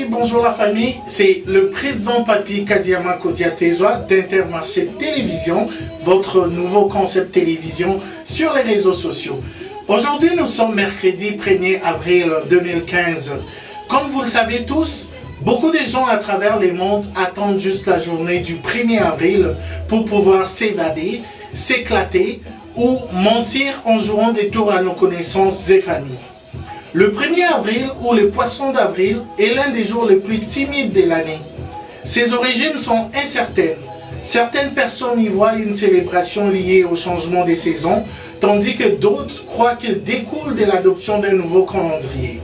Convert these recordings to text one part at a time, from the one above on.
bonjour la famille, c'est le président Papi Kaziamako Diatezoa d'Intermarché Télévision, votre nouveau concept télévision sur les réseaux sociaux. Aujourd'hui nous sommes mercredi 1er avril 2015. Comme vous le savez tous, beaucoup de gens à travers le monde attendent juste la journée du 1er avril pour pouvoir s'évader, s'éclater ou mentir en jouant des tours à nos connaissances et familles. Le 1er avril ou le poisson d'avril est l'un des jours les plus timides de l'année. Ses origines sont incertaines. Certaines personnes y voient une célébration liée au changement des saisons, tandis que d'autres croient qu'il découle de l'adoption d'un nouveau calendrier.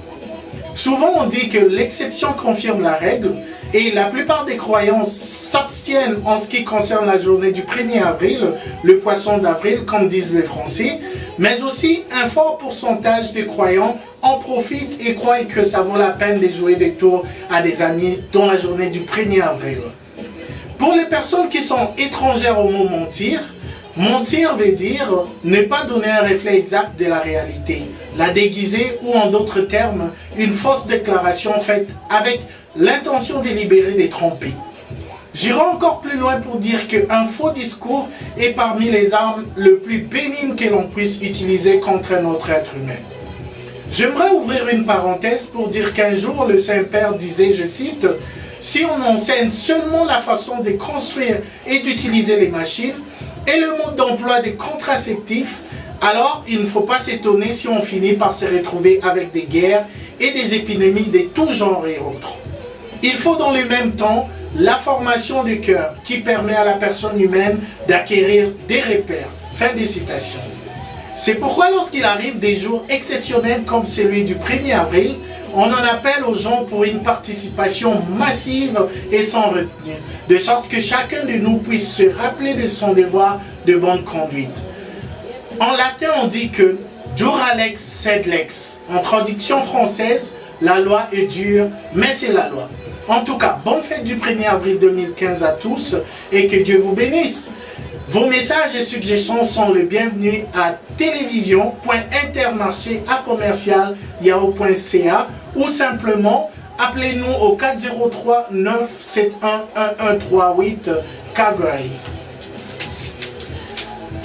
Souvent on dit que l'exception confirme la règle et la plupart des croyants s'abstiennent en ce qui concerne la journée du 1er avril, le poisson d'avril comme disent les Français, mais aussi un fort pourcentage des croyants en profitent et croient que ça vaut la peine de jouer des tours à des amis dans la journée du 1er avril. Pour les personnes qui sont étrangères au mot mentir, mentir veut dire ne pas donner un reflet exact de la réalité, la déguiser ou en d'autres termes, une fausse déclaration faite avec l'intention délibérée de tromper. J'irai encore plus loin pour dire qu'un faux discours est parmi les armes les plus bénignes que l'on puisse utiliser contre un autre être humain. J'aimerais ouvrir une parenthèse pour dire qu'un jour le Saint-Père disait, je cite, « Si on enseigne seulement la façon de construire et d'utiliser les machines et le mode d'emploi des contraceptifs, alors il ne faut pas s'étonner si on finit par se retrouver avec des guerres et des épidémies de tout genre et autres. Il faut dans le même temps la formation du cœur qui permet à la personne humaine d'acquérir des repères. » Fin de citation. C'est pourquoi lorsqu'il arrive des jours exceptionnels comme celui du 1er avril, on en appelle aux gens pour une participation massive et sans retenue, de sorte que chacun de nous puisse se rappeler de son devoir de bonne conduite. En latin, on dit que « dura lex sed lex ». En traduction française, la loi est dure, mais c'est la loi. En tout cas, bonne fête du 1er avril 2015 à tous et que Dieu vous bénisse. Vos messages et suggestions sont les bienvenus à télévision.intermarché@yahoo.ca ou simplement appelez-nous au 403 971 1138 Calgary.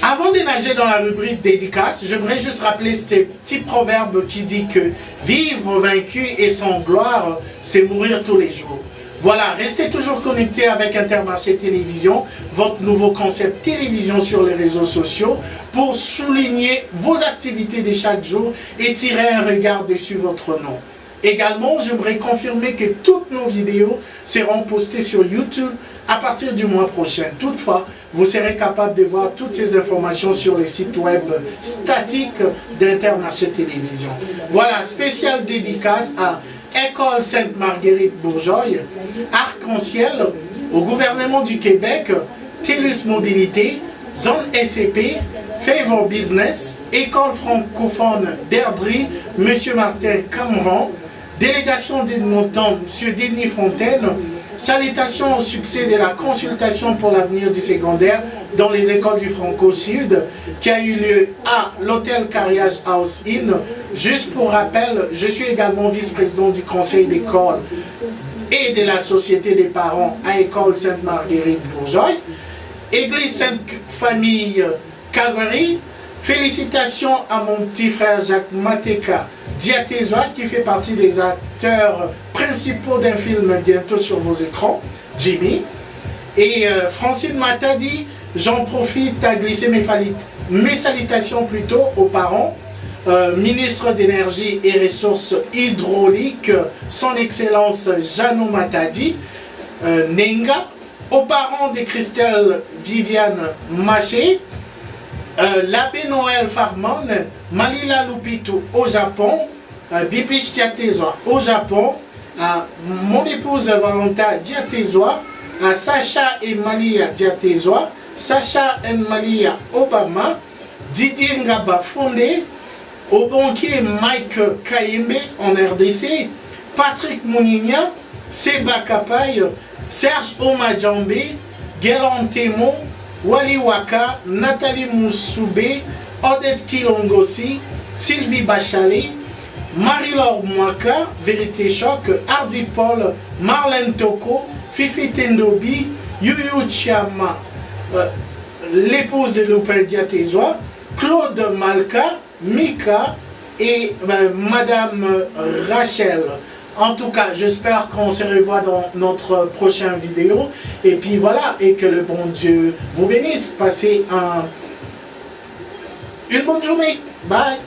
Avant de nager dans la rubrique dédicace, j'aimerais juste rappeler ce petit proverbe qui dit que vivre vaincu et sans gloire, c'est mourir tous les jours. Voilà, restez toujours connectés avec Intermarché Télévision, votre nouveau concept télévision sur les réseaux sociaux, pour souligner vos activités de chaque jour et tirer un regard dessus votre nom. Également, j'aimerais confirmer que toutes nos vidéos seront postées sur YouTube à partir du mois prochain. Toutefois, vous serez capable de voir toutes ces informations sur les sites web statiques d'Intermarché Télévision. Voilà, spéciale dédicace à École Sainte-Marguerite-Bourgeois, Arc-en-Ciel, au gouvernement du Québec, TELUS Mobilité, Zone SCP, Favor Business, École francophone d'Erdry, M. Martin Cameron, délégation d'Edmonton, M. Denis Fontaine, salutations au succès de la consultation pour l'avenir du secondaire dans les écoles du Franco-Sud qui a eu lieu à l'hôtel Carriage House Inn. Juste pour rappel, je suis également vice-président du conseil d'école et de la société des parents à École Sainte-Marguerite-Bourgeois. Église Sainte-Famille Calgary, félicitations à mon petit frère Jacques Mateka Diatezoa qui fait partie des acteurs principaux d'un film bientôt sur vos écrans, Jimmy. Et Francine Matadi, j'en profite à glisser mes salutations plutôt aux parents, ministre d'énergie et ressources hydrauliques, son excellence Jeannot Matadi, Nenga, aux parents de Christelle Viviane Maché, l'abbé Noël Farman, Malila Lupitu au Japon, Bibish Diatezoa au Japon, mon épouse Valentin Diatezoa, Sacha et Malia Diatezoa, Sacha et Malia Obama, Didier Ngaba Fondé, au banquier Mike Kayembe en RDC, Patrick Mounigna, Seba Kapaye, Serge Omadjambe, Guélan Temo, Wali Waka, Nathalie Moussoubé, Odette Kilongosi, Sylvie Bachalet, Marie-Laure Mwaka, Vérité Choc, Hardy Paul, Marlène Toko, Fifi Tendobi, Yuyu Chiama, l'épouse de Lupin Diatézois, Claude Malka, Mika et Madame Rachel. En tout cas, j'espère qu'on se revoit dans notre prochaine vidéo. Et puis voilà, et que le bon Dieu vous bénisse. Passez une bonne journée. Bye.